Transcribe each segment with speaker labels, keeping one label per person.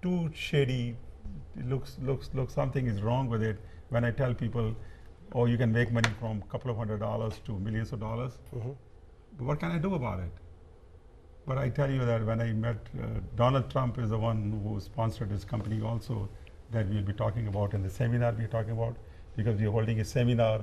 Speaker 1: too shady. It looks something is wrong with it. When I tell people, oh, you can make money from a couple of $100s to millions of dollars. But what can I do about it? But I tell you that when I met Donald Trump is the one who sponsored this company also, that we'll be talking about in the seminar we're talking about, because we're holding a seminar.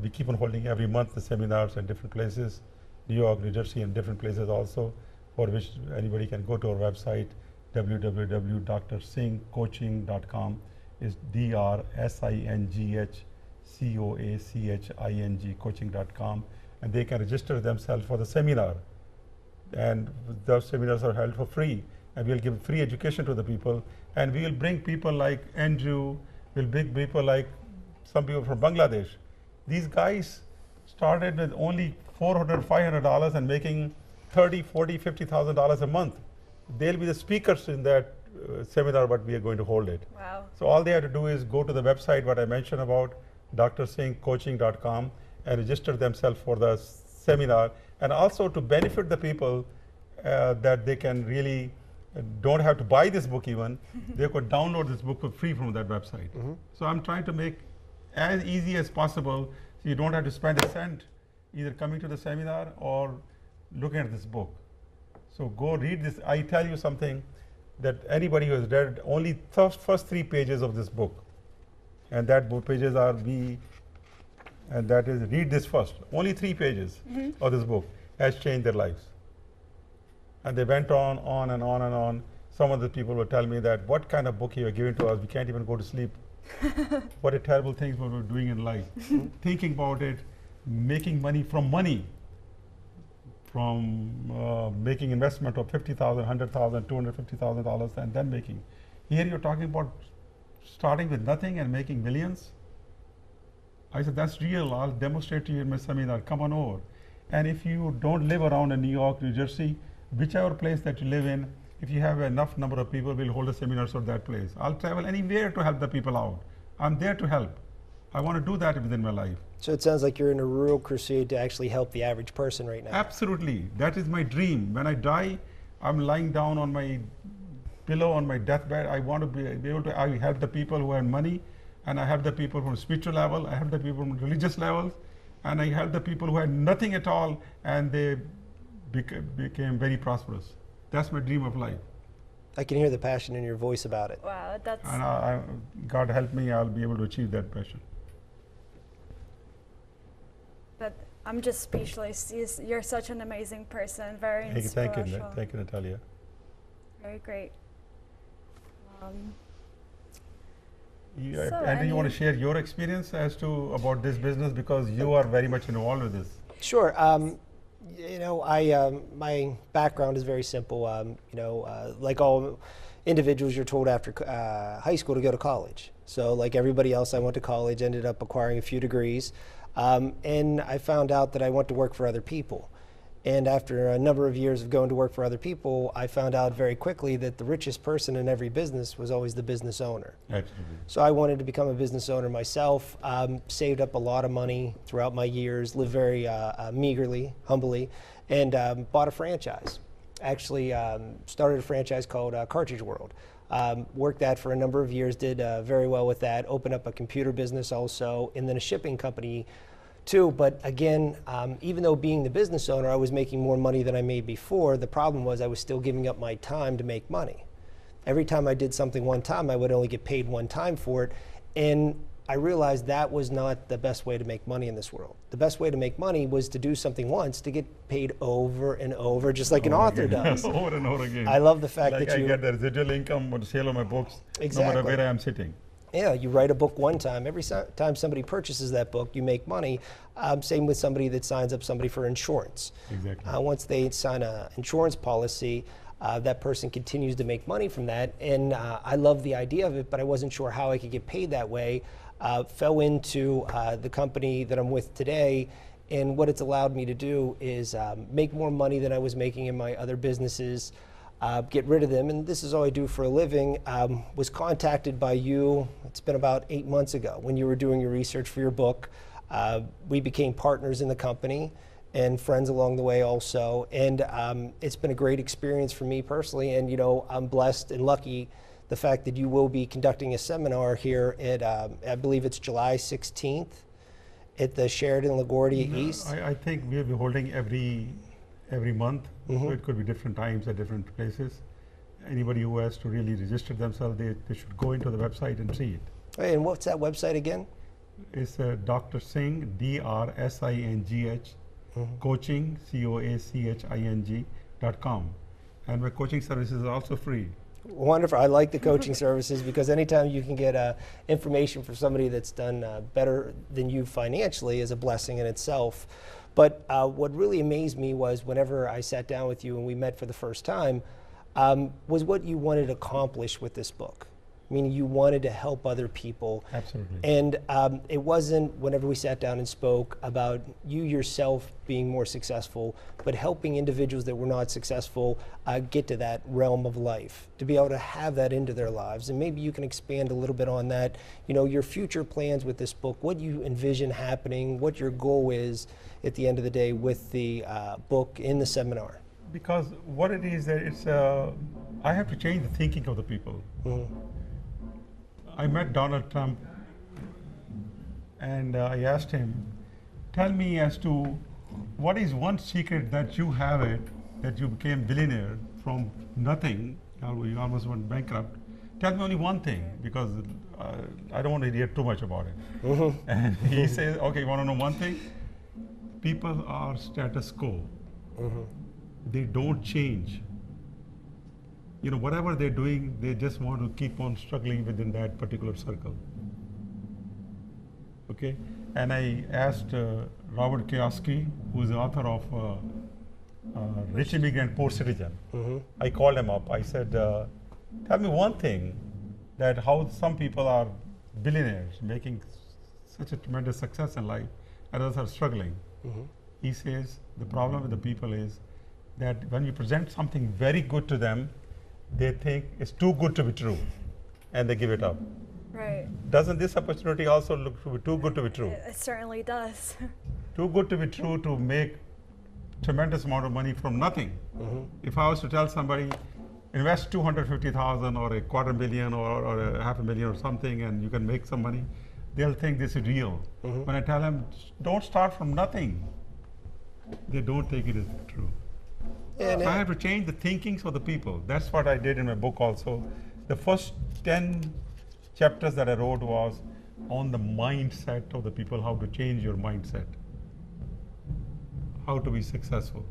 Speaker 1: We keep on holding every month the seminars in different places, New York, New Jersey, and different places also, for which anybody can go to our website, www.drsinghcoaching.com. Is DRSINGHCOACHING coaching.com, and they can register themselves for the seminar. And those seminars are held for free, and we'll give free education to the people, and we will bring people like Andrew, we'll bring people like some people from Bangladesh. These guys started with only $400, $500 and making $30, $40, $50,000 a month. They'll be the speakers in that seminar, but we are going to hold it.
Speaker 2: Wow.
Speaker 1: So all they have to do is go to the website what I mentioned about, drsinghcoaching.com, and register themselves for the seminar, and also to benefit the people that they can really don't have to buy this book even. They could download this book for free from that website. So I'm trying to make as easy as possible so you don't have to spend a cent either coming to the seminar or looking at this book. So go read this. I tell you something that anybody who has read only first 3 pages of this book, and that book pages are and that is read this first. Only 3 pages of this book has changed their lives. And they went on and on and on. Some of the people would tell me that, what kind of book you are giving to us? We can't even go to sleep. What a terrible thing what we're doing in life. Thinking about it, making money, from making investment of $50,000, $100,000, $250,000, and then making. Here you're talking about starting with nothing and making millions. I said, that's real. I'll demonstrate to you in my seminar. Come on over. And if you don't live around in New York, New Jersey, whichever place that you live in, if you have enough number of people, we'll hold a seminar at that place. I'll travel anywhere to help the people out. I'm there to help. I want to do that within my life.
Speaker 3: So it sounds like you're in a real crusade to actually help the average person right now.
Speaker 1: Absolutely. That is my dream. When I die, I'm lying down on my pillow on my deathbed. I want to be able to I help the people who have money, and I help the people from spiritual level, I help the people from religious levels, and I help the people who had nothing at all, and they became very prosperous. That's my dream of life.
Speaker 3: I can hear the passion in your voice about it.
Speaker 2: Wow, that's...
Speaker 1: And God help me, I'll be able to achieve that passion.
Speaker 2: But I'm just speechless. You're such an amazing person, very inspirational.
Speaker 1: Thank you, Natalia.
Speaker 2: Very great.
Speaker 1: Andrew, you want to share your experience about this business, because you are very much involved with this.
Speaker 3: Sure. You know, my background is very simple. Like all individuals, you're told after high school to go to college. So like everybody else, I went to college, ended up acquiring a few degrees, and I found out that I want to work for other people. And after a number of years of going to work for other people, I found out very quickly that the richest person in every business was always the business owner.
Speaker 1: Absolutely.
Speaker 3: So I wanted to become a business owner myself, saved up a lot of money throughout my years, lived very meagerly, humbly, and bought a franchise. Actually started a franchise called Cartridge World. Worked that for a number of years, did very well with that, opened up a computer business also, and then a shipping company too. But again, even though being the business owner, I was making more money than I made before, the problem was I was still giving up my time to make money. Every time I did something one time, I would only get paid one time for it. And I realized that was not the best way to make money in this world. The best way to make money was to do something once to get paid over and over, just like an author does.
Speaker 1: Over and over again.
Speaker 3: I love the fact
Speaker 1: like
Speaker 3: that you
Speaker 1: get the residual income or the sale of my books,
Speaker 3: Exactly.
Speaker 1: no matter where I am sitting.
Speaker 3: Yeah, you write a book one time. Every time somebody purchases that book, you make money. Same with somebody that signs up somebody for insurance.
Speaker 1: Exactly.
Speaker 3: Once they sign an insurance policy, that person continues to make money from that. And I love the idea of it, but I wasn't sure how I could get paid that way. Fell into the company that I'm with today, and what it's allowed me to do is make more money than I was making in my other businesses. Get rid of them, and this is all I do for a living. Was contacted by you, it's been about 8 months ago, when you were doing your research for your book. We became partners in the company, and friends along the way also. And it's been a great experience for me personally. And, you know, I'm blessed and lucky the fact that you will be conducting a seminar here at, I believe it's July 16th at the Sheraton LaGuardia East.
Speaker 1: I think we'll be holding every month. So it could be different times at different places. Anybody who has to really register themselves, they should go into the website and see it.
Speaker 3: And what's that website again?
Speaker 1: It's Dr. Singh, DRSINGH, coaching, COACHING.com. And my coaching services are also free.
Speaker 3: Wonderful. I like the coaching services because anytime you can get information from somebody that's done better than you financially is a blessing in itself. But what really amazed me was whenever I sat down with you and we met for the first time, was what you wanted to accomplish with this book. Meaning you wanted to help other people.
Speaker 1: Absolutely.
Speaker 3: And it wasn't, whenever we sat down and spoke, about you yourself being more successful, but helping individuals that were not successful get to that realm of life, to be able to have that into their lives. And maybe you can expand a little bit on that, you know, your future plans with this book, what you envision happening, what your goal is at the end of the day with the book in the seminar.
Speaker 1: Because what it is that it's, I have to change the thinking of the people. I met Donald Trump and I asked him, tell me as to what is one secret that you have it, that you became billionaire from nothing, you almost went bankrupt. Tell me only one thing, because I don't want to hear too much about it. And he says, okay, you want to know one thing? People are status quo. They don't change. You know, whatever they're doing, they just want to keep on struggling within that particular circle. Okay? And I asked Robert Kiyosaki, who's the author of Rich Immigrant, Poor Citizen. I called him up. I said, tell me one thing, that how some people are billionaires, making such a tremendous success in life, and others are struggling. He says, the problem with the people is that when you present something very good to them, they think it's too good to be true, and they give it up.
Speaker 2: Right.
Speaker 1: Doesn't this opportunity also look to be too good to be true?
Speaker 2: It certainly does.
Speaker 1: Too good to be true to make tremendous amount of money from nothing. If I was to tell somebody, invest 250,000 or $250,000 or a $500,000 or something, and you can make some money, they'll think this is real. When I tell them, don't start from nothing, they don't take it as true.
Speaker 3: And
Speaker 1: So I have to change the thinkings of the people. That's what I did in my book also. The first 10 chapters that I wrote was on the mindset of the people, how to change your mindset, how to be successful.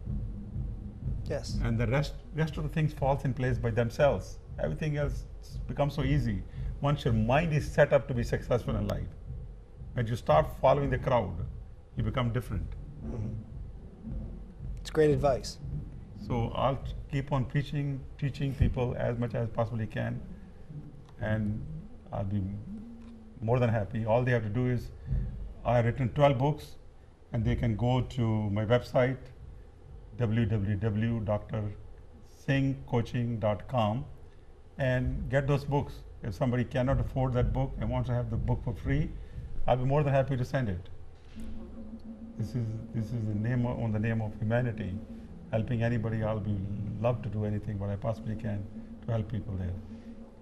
Speaker 3: yes.
Speaker 1: And the rest of the things falls in place by themselves. Everything else becomes so easy once your mind is set up to be successful in life. When you start following the crowd, you become different.
Speaker 3: It's great advice.
Speaker 1: So I'll keep on teaching people as much as possibly can, and I'll be more than happy. All they have to do is, I have written 12 books, and they can go to my website, www.drsinghcoaching.com, and get those books. If somebody cannot afford that book and wants to have the book for free, I'll be more than happy to send it. This is the name on the name of humanity. Helping anybody, I'll be love to do anything what I possibly can to help people there.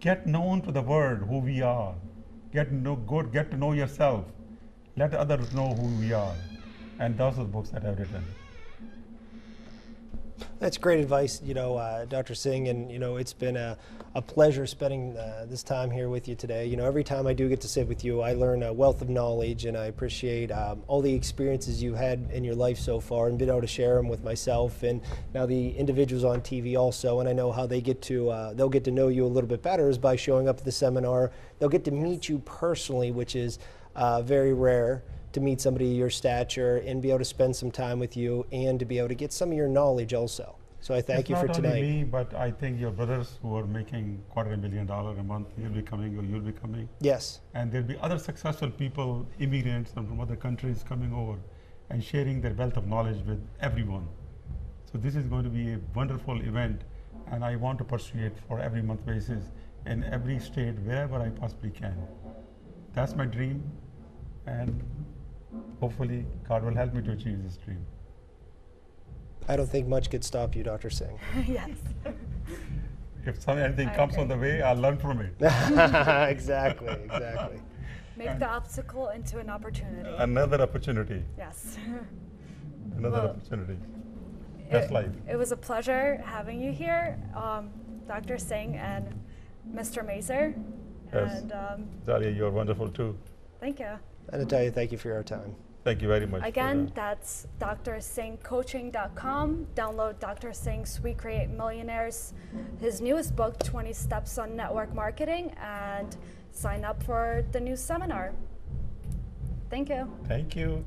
Speaker 1: Get known to the world who we are. Get to know yourself. Let others know who we are. And those are the books that I've written.
Speaker 3: That's great advice, you know, Dr. Singh, and you know, it's been a pleasure spending this time here with you today. You know, every time I do get to sit with you, I learn a wealth of knowledge, and I appreciate all the experiences you had in your life so far, and been able to share them with myself and now the individuals on TV also. And I know how they get to they'll get to know you a little bit better is by showing up at the seminar. They'll get to meet you personally, which is very rare, to meet somebody your stature and be able to spend some time with you and to be able to get some of your knowledge also. So I thank you for
Speaker 1: It's
Speaker 3: tonight.
Speaker 1: not only me, but I think your brothers who are making $250,000 a month, he'll be coming or you'll be coming.
Speaker 3: Yes.
Speaker 1: And there'll be other successful people, immigrants and from other countries coming over and sharing their wealth of knowledge with everyone. So this is going to be a wonderful event, and I want to pursue it for every month basis in every state, wherever I possibly can. That's my dream, and hopefully God will help me to achieve this dream.
Speaker 3: I don't think much could stop you, Dr. Singh.
Speaker 2: Yes.
Speaker 1: If anything
Speaker 2: I
Speaker 1: comes on the
Speaker 2: agree.
Speaker 1: way, I'll learn from it.
Speaker 3: Exactly, exactly.
Speaker 2: Make the obstacle into an opportunity.
Speaker 1: Another opportunity.
Speaker 2: Yes.
Speaker 1: Another
Speaker 2: Well,
Speaker 1: opportunity. That's life.
Speaker 2: It was a pleasure having you here, Dr. Singh and Mr. Mazer.
Speaker 1: Yes.
Speaker 2: And
Speaker 1: Dalia, you're wonderful too.
Speaker 2: thank you.
Speaker 3: And Natalia, thank you for your time.
Speaker 1: Thank you very much.
Speaker 2: Again, that's drsinghcoaching.com. Download Dr. Singh's We Create Millionaires, his newest book, 20 Steps on Network Marketing, and sign up for the new seminar. Thank you.
Speaker 1: Thank you.